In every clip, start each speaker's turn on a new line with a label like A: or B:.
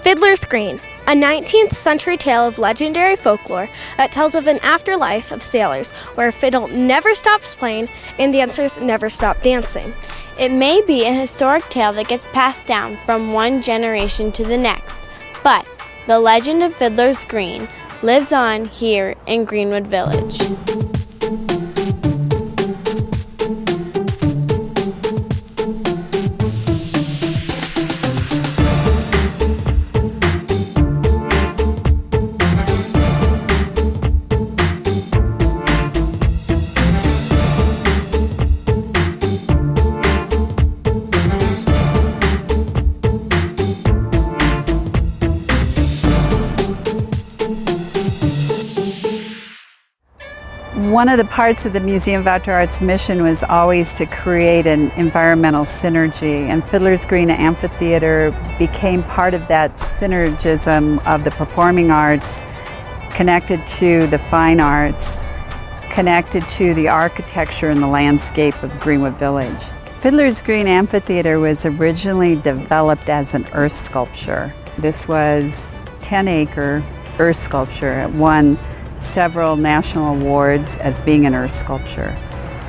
A: Fiddler's Green, a 19th century tale of legendary folklore that tells of an afterlife of sailors where a fiddle never stops playing and dancers never stop dancing.
B: It may be a historic tale that gets passed down from one generation to the next, but the legend of Fiddler's Green lives on here in Greenwood Village.
C: One of the parts of the Museum of Outdoor Art's mission was always to create an environmental synergy, and Fiddler's Green Amphitheatre became part of that synergism of the performing arts, connected to the fine arts, connected to the architecture and the landscape of Greenwood Village. Fiddler's Green Amphitheatre was originally developed as an earth sculpture. This was a 10-acre earth sculpture. It won several national awards as being an earth sculpture.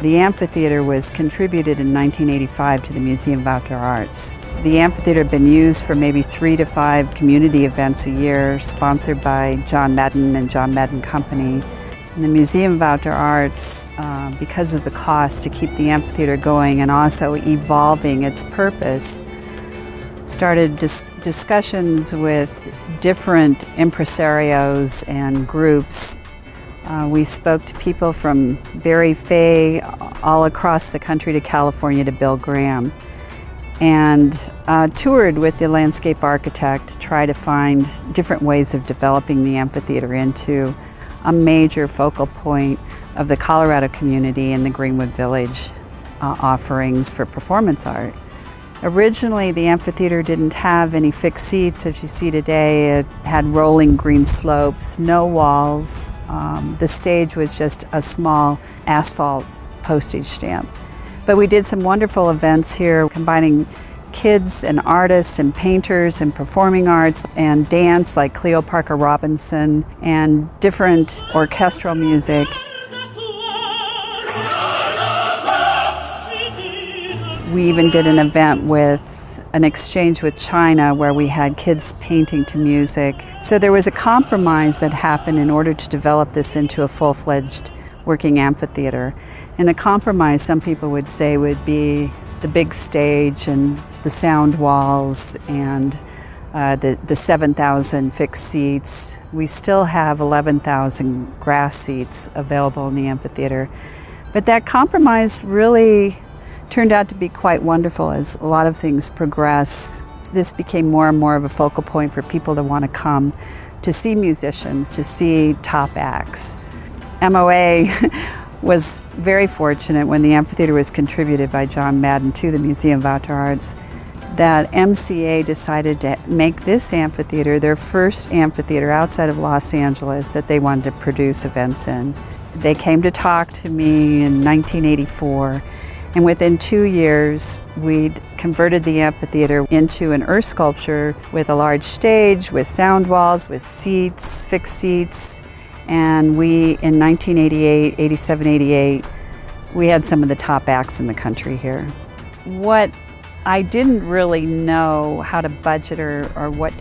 C: The amphitheater was contributed in 1985 to the Museum of Outdoor Arts. The amphitheater had been used for maybe 3 to 5 community events a year, sponsored by John Madden and John Madden Company. And the Museum of Outdoor Arts, because of the cost to keep the amphitheater going and also evolving its purpose, started discussions with different impresarios and groups. We spoke to people from Barry Fay all across the country to California to Bill Graham, and toured with the landscape architect to try to find different ways of developing the amphitheater into a major focal point of the Colorado community and the Greenwood Village offerings for performance art. Originally, the amphitheater didn't have any fixed seats as you see today. It had rolling green slopes, no walls. The stage was just a small asphalt postage stamp. But we did some wonderful events here, combining kids and artists and painters and performing arts and dance like Cleo Parker Robinson and different orchestral music. We even did an event with an exchange with China where we had kids painting to music. So there was a compromise that happened in order to develop this into a full-fledged working amphitheater. And the compromise, some people would say, would be the big stage and the sound walls and the 7,000 fixed seats. We still have 11,000 grass seats available in the amphitheater. But that compromise really turned out to be quite wonderful as a lot of things progress. This became more and more of a focal point for people to want to come to see musicians, to see top acts. MOA was very fortunate when the amphitheater was contributed by John Madden to the Museum of Outdoor Arts that MCA decided to make this amphitheater their first amphitheater outside of Los Angeles that they wanted to produce events in. They came to talk to me in 1984. And within 2 years, we'd converted the amphitheater into an earth sculpture with a large stage, with sound walls, with seats, fixed seats. And we, in 1988, 87, 88, we had some of the top acts in the country here. What I didn't really know how to budget or what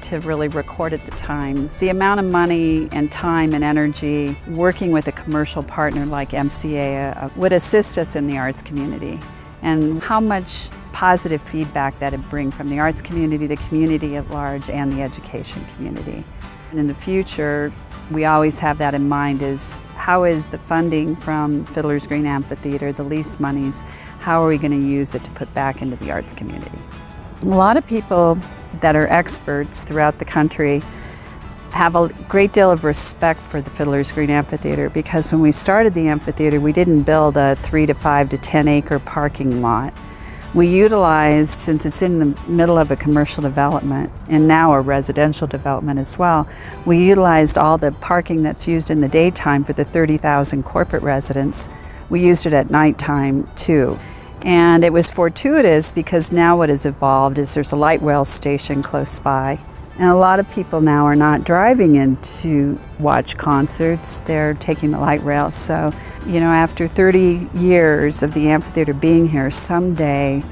C: to really record at the time. The amount of money and time and energy working with a commercial partner like MCA would assist us in the arts community, and how much positive feedback that would bring from the arts community, the community at large, and the education community. And in the future, we always have that in mind, is how is the funding from Fiddler's Green Amphitheater, the lease monies, how are we going to use it to put back into the arts community? A lot of people that are experts throughout the country have a great deal of respect for the Fiddler's Green Amphitheater, because when we started the amphitheater, we didn't build a 3 to 5 to 10 acre parking lot. We utilized, since it's in the middle of a commercial development and now a residential development as well, we utilized all the parking that's used in the daytime for the 30,000 corporate residents. We used it at nighttime too. And it was fortuitous because now what has evolved is there's a light rail station close by. And a lot of people now are not driving in to watch concerts, they're taking the light rail. So, after 30 years of the amphitheater being here, someday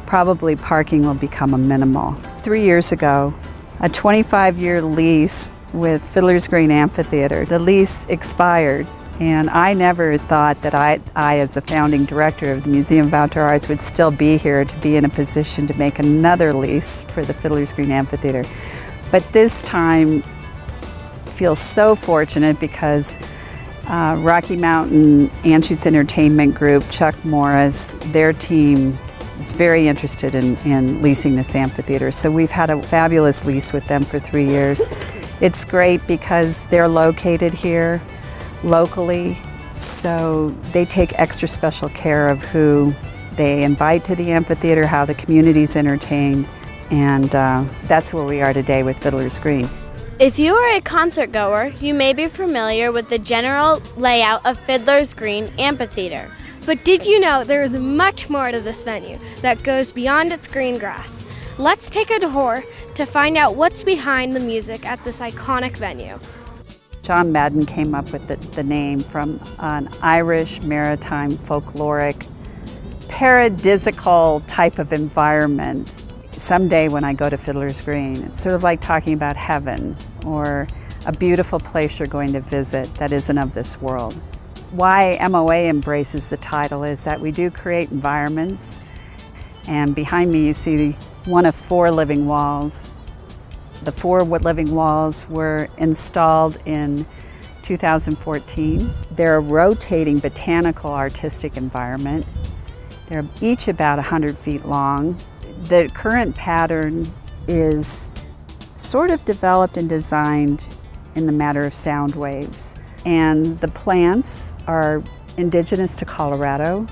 C: probably parking will become a minimal. 3 years ago, a 25-year lease with Fiddler's Green Amphitheater, the lease expired. And I never thought that I, as the founding director of the Museum of Outdoor Arts, would still be here to be in a position to make another lease for the Fiddler's Green Amphitheater. But this time feels so fortunate because Rocky Mountain Anschutz Entertainment Group, Chuck Morris, their team is very interested in leasing this amphitheater. So we've had a fabulous lease with them for 3 years. It's great because they're located here locally, so they take extra special care of who they invite to the amphitheater, how the community's entertained, and that's where we are today with Fiddler's Green.
B: If you are a concert goer, you may be familiar with the general layout of Fiddler's Green Amphitheater.
A: But did you know there is much more to this venue that goes beyond its green grass? Let's take a tour to find out what's behind the music at this iconic venue.
C: John Madden came up with the name from an Irish maritime folkloric paradisical type of environment. Someday when I go to Fiddler's Green, it's sort of like talking about heaven or a beautiful place you're going to visit that isn't of this world. Why MOA embraces the title is that we do create environments, and behind me you see one of 4 living walls. The 4 living walls were installed in 2014. They're a rotating botanical artistic environment. They're each about 100 feet long. The current pattern is sort of developed and designed in the matter of sound waves. And the plants are indigenous to Colorado.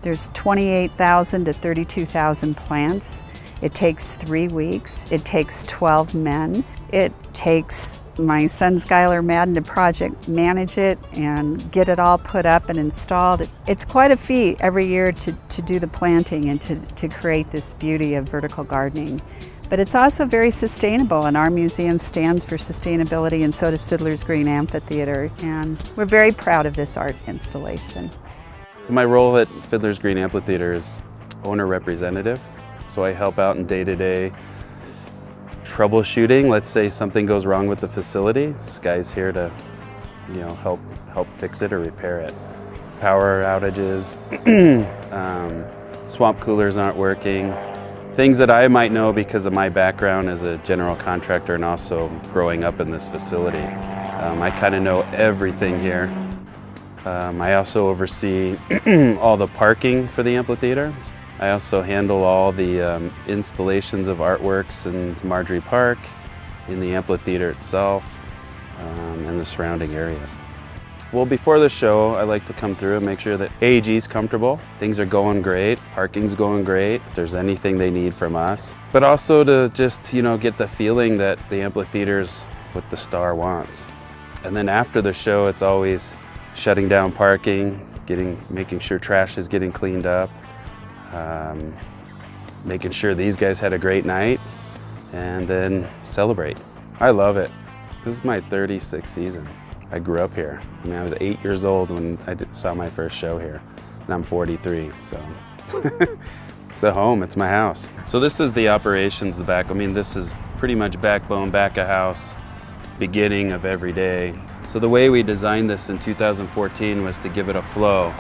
C: There's 28,000 to 32,000 plants. It takes 3 weeks. It takes 12 men. It takes my son Skylar Madden to project manage it and get it all put up and installed. It's quite a feat every year to do the planting and to create this beauty of vertical gardening. But it's also very sustainable, and our museum stands for sustainability, and so does Fiddler's Green Amphitheater, and we're very proud of this art installation.
D: So my role at Fiddler's Green Amphitheater is owner representative. So I help out in day-to-day troubleshooting. Let's say something goes wrong with the facility. This guy's here to, help fix it or repair it. Power outages, swamp coolers aren't working. Things that I might know because of my background as a general contractor and also growing up in this facility. I kind of know everything here. I also oversee all the parking for the amphitheater. I also handle all the installations of artworks in Marjorie Park, in the amphitheater itself, and the surrounding areas. Well, before the show, I like to come through and make sure that AEG is comfortable, things are going great, parking's going great, if there's anything they need from us. But also to just, get the feeling that the amphitheater's what the star wants. And then after the show, it's always shutting down parking, making sure trash is getting cleaned up, making sure these guys had a great night, and then celebrate. I love it. This is my 36th season. I grew up here. I was 8 years old when I saw my first show here, and I'm 43, so it's a home, it's my house. So this is the operations, the back. This is pretty much backbone, back of house, beginning of every day. So the way we designed this in 2014 was to give it a flow.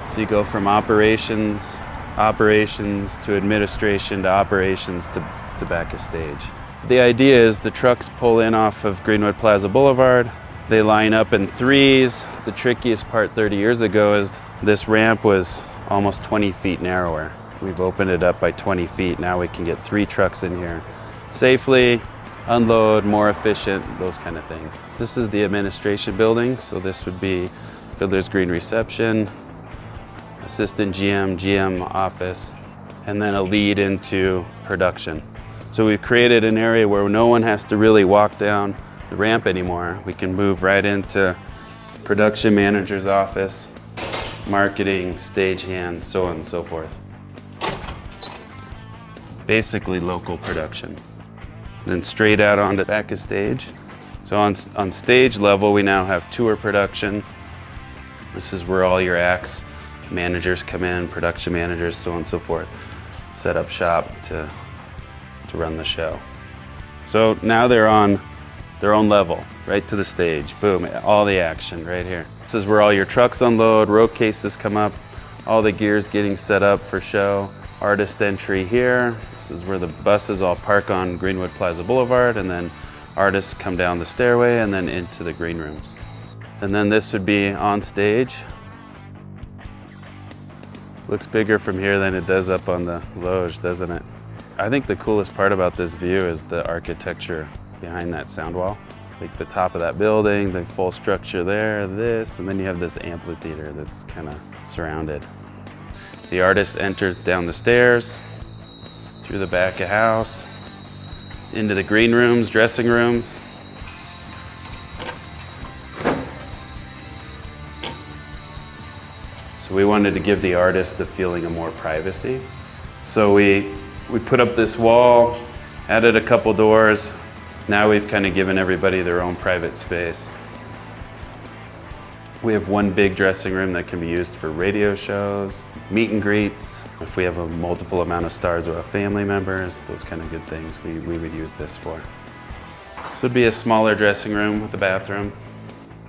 D: So you go from operations to administration to operations to back of stage. The idea is the trucks pull in off of Greenwood Plaza Boulevard. They line up in threes. The trickiest part 30 years ago is this ramp was almost 20 feet narrower. We've opened it up by 20 feet. Now we can get 3 trucks in here safely, unload, more efficient, those kind of things. This is the administration building. So this would be Fiddler's Green Reception, assistant GM office, and then a lead into production. So we've created an area where no one has to really walk down the ramp anymore. We can move right into production manager's office, marketing, stagehands, so on and so forth. Basically local production. then straight out onto the back of stage. So on stage level, we now have tour production. This is where all your acts, managers come in, production managers, so on and so forth, set up shop to run the show. So now they're on their own level, right to the stage. Boom, all the action right here. This is where all your trucks unload, rope cases come up, all the gear's getting set up for show. Artist entry here. This is where the buses all park on Greenwood Plaza Boulevard, and then artists come down the stairway and then into the green rooms. And then this would be on stage. Looks bigger from here than it does up on the loge, doesn't it? I think the coolest part about this view is the architecture behind that sound wall. Like the top of that building, the full structure there, this, and then you have this amphitheater that's kind of surrounded. The artists enter down the stairs, through the back of house, into the green rooms, dressing rooms. So we wanted to give the artist the feeling of more privacy. So we put up this wall, added a couple doors. Now we've kind of given everybody their own private space. We have one big dressing room that can be used for radio shows, meet and greets. If we have a multiple amount of stars or family members, those kind of good things we would use this for. This would be a smaller dressing room with a bathroom.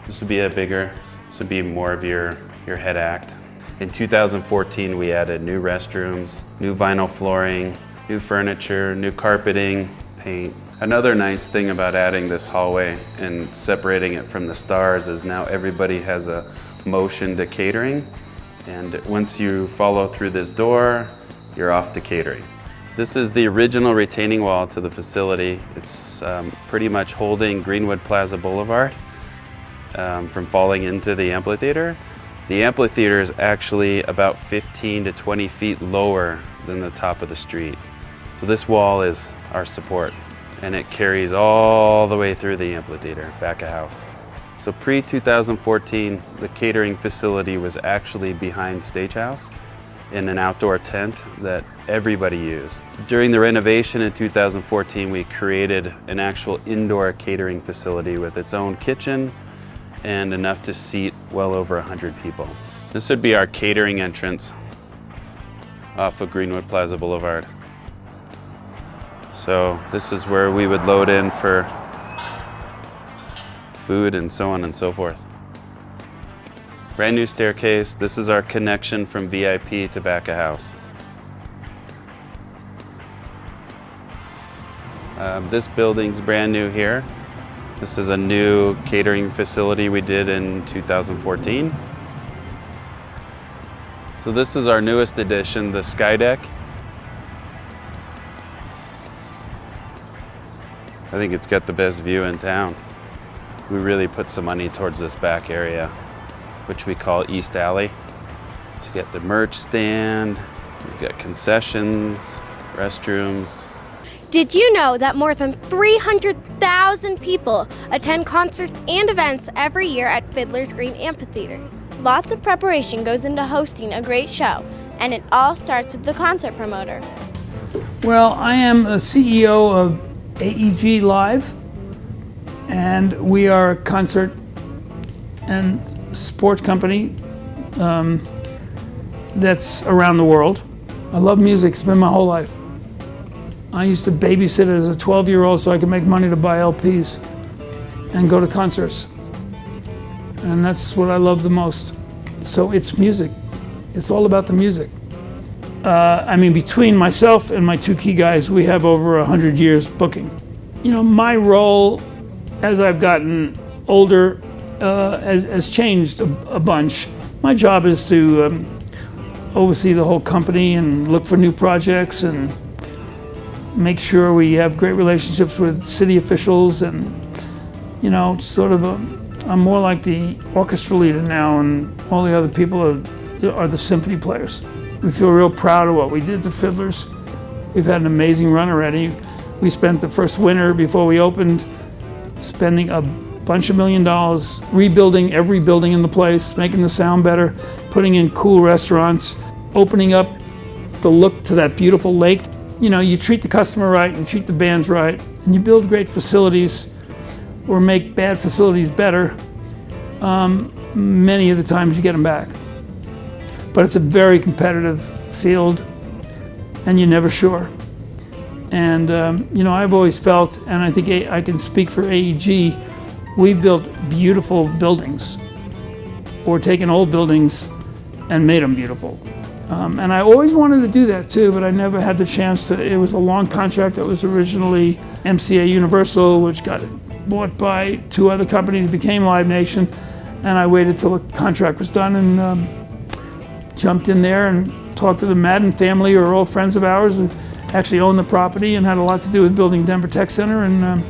D: This would be this would be more of your head act. In 2014, we added new restrooms, new vinyl flooring, new furniture, new carpeting, paint. Another nice thing about adding this hallway and separating it from the stars is now everybody has a motion to catering. And once you follow through this door, you're off to catering. This is the original retaining wall to the facility. It's pretty much holding Greenwood Plaza Boulevard from falling into the amphitheater. The amphitheater is actually about 15 to 20 feet lower than the top of the street. So this wall is our support, and it carries all the way through the amphitheater, back of house. So pre-2014, the catering facility was actually behind Stagehouse in an outdoor tent that everybody used. During the renovation in 2014, we created an actual indoor catering facility with its own kitchen and enough to seat well over 100 people. This would be our catering entrance off of Greenwood Plaza Boulevard. So this is where we would load in for food and so on and so forth. Brand new staircase. This is our connection from VIP to back of house. This building's brand new here. This is a new catering facility we did in 2014. So this is our newest addition, the Sky Deck. I think it's got the best view in town. We really put some money towards this back area, which we call East Alley. So you get the merch stand, you've got concessions, restrooms.
A: Did you know that more than 300,000 people attend concerts and events every year at Fiddler's Green Amphitheatre?
B: Lots of preparation goes into hosting a great show, and it all starts with the concert promoter.
E: Well, I am the CEO of AEG Live, and we are a concert and sport company that's around the world. I love music, it's been my whole life. I used to babysit as a 12-year-old so I could make money to buy LPs and go to concerts. And that's what I love the most. So it's music. It's all about the music. Between myself and my two key guys, we have over 100 years booking. You know, my role as I've gotten older has changed a bunch. My job is to oversee the whole company and look for new projects and make sure we have great relationships with city officials and, you know, I'm more like the orchestra leader now, and all the other people are the symphony players. We feel real proud of what we did to Fiddlers. We've had an amazing run already. We spent the first winter before we opened spending a bunch of $1 million rebuilding every building in the place, making the sound better, putting in cool restaurants, opening up the look to that beautiful lake. you treat the customer right and treat the bands right, and you build great facilities or make bad facilities better, many of the times you get them back. But it's a very competitive field, and you're never sure. And I've always felt, and I think I can speak for AEG, we've built beautiful buildings, or taken old buildings and made them beautiful. And I always wanted to do that too, but I never had the chance to. It was a long contract that was originally MCA Universal, which got bought by 2 other companies, became Live Nation, and I waited till the contract was done and jumped in there and talked to the Madden family, who are all friends of ours, who actually owned the property and had a lot to do with building Denver Tech Center, and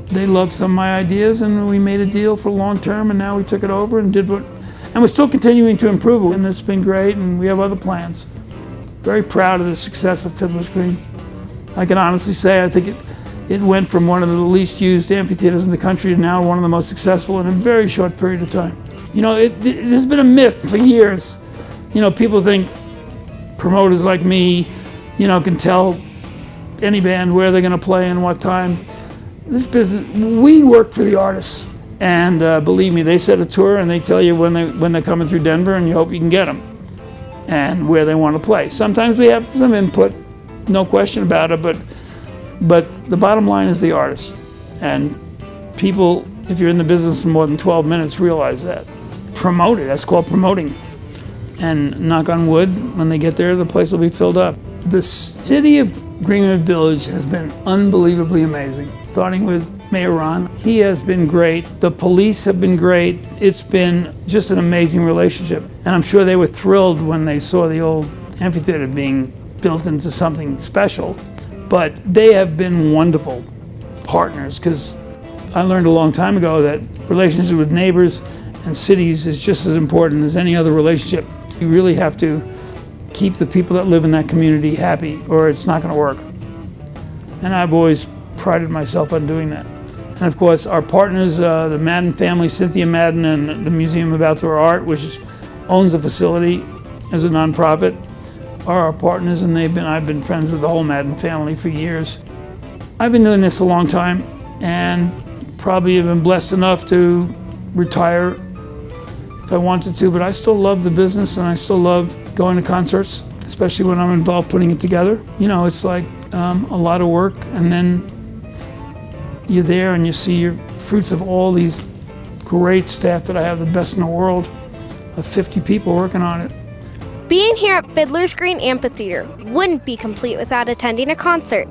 E: they loved some of my ideas, and we made a deal for long term, and now we took it over and and we're still continuing to improve it, and it's been great, and we have other plans. Very proud of the success of Fiddler's Green. I can honestly say I think it went from one of the least used amphitheaters in the country to now one of the most successful in a very short period of time. There's been a myth for years. People think promoters like me, can tell any band where they're going to play and what time. This business, we work for the artists. And believe me, they set a tour and they tell you when they're coming through Denver, and you hope you can get them and where they want to play. Sometimes we have some input, no question about it, but the bottom line is the artist. And people, if you're in the business for more than 12 minutes, realize that. Promote it, that's called promoting. And knock on wood, when they get there, the place will be filled up. The city of Greenwood Village has been unbelievably amazing, starting with Mayor Ron. He has been great. The police have been great. It's been just an amazing relationship. And I'm sure they were thrilled when they saw the old amphitheater being built into something special. But they have been wonderful partners, because I learned a long time ago that relationships with neighbors and cities is just as important as any other relationship. You really have to keep the people that live in that community happy, or it's not going to work. And I've always prided myself on doing that. And of course, our partners, the Madden family, Cynthia Madden, and the Museum of Outdoor Art, which owns the facility as a nonprofit, are our partners, and I've been friends with the whole Madden family for years. I've been doing this a long time, and probably have been blessed enough to retire if I wanted to, but I still love the business, and I still love going to concerts, especially when I'm involved putting it together. It's like a lot of work, and then you're there and you see your fruits of all these great staff that I have, the best in the world, of 50 people working on it.
A: Being here at Fiddler's Green Amphitheatre wouldn't be complete without attending a concert.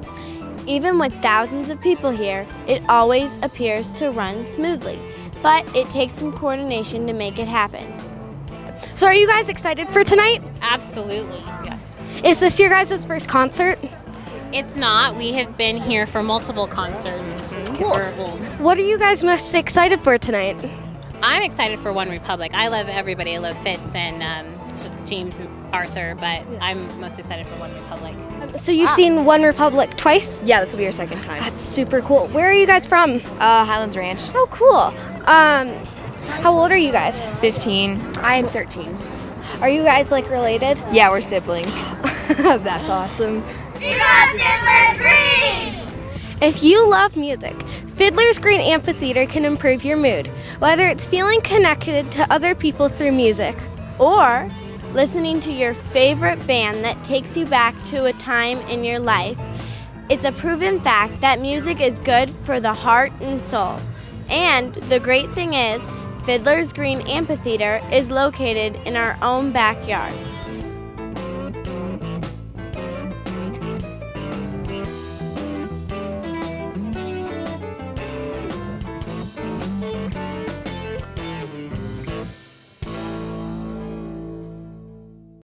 B: Even with thousands of people here, it always appears to run smoothly, but it takes some coordination to make it happen.
A: So are you guys excited for tonight?
F: Absolutely, yes.
A: Is this your guys' first concert?
F: It's not. We have been here for multiple concerts because we're old.
A: What are you guys most excited for tonight?
F: I'm excited for One Republic. I love everybody. I love Fitz and James and Arthur, but I'm most excited for One Republic.
A: So you've seen One Republic twice?
G: Yeah, this will be our second time.
A: That's super cool. Where are you guys from?
G: Highlands Ranch.
A: Oh, cool. How old are you guys?
G: 15. I am 13.
A: Are you guys related?
G: Yeah, we're siblings.
A: That's awesome.
H: We love Fiddler's Green!
A: If you love music, Fiddler's Green Amphitheatre can improve your mood, whether it's feeling connected to other people through music,
B: Or listening to your favorite band that takes you back to a time in your life. It's a proven fact that music is good for the heart and soul. And the great thing is, Fiddler's Green Amphitheatre is located in our own backyard.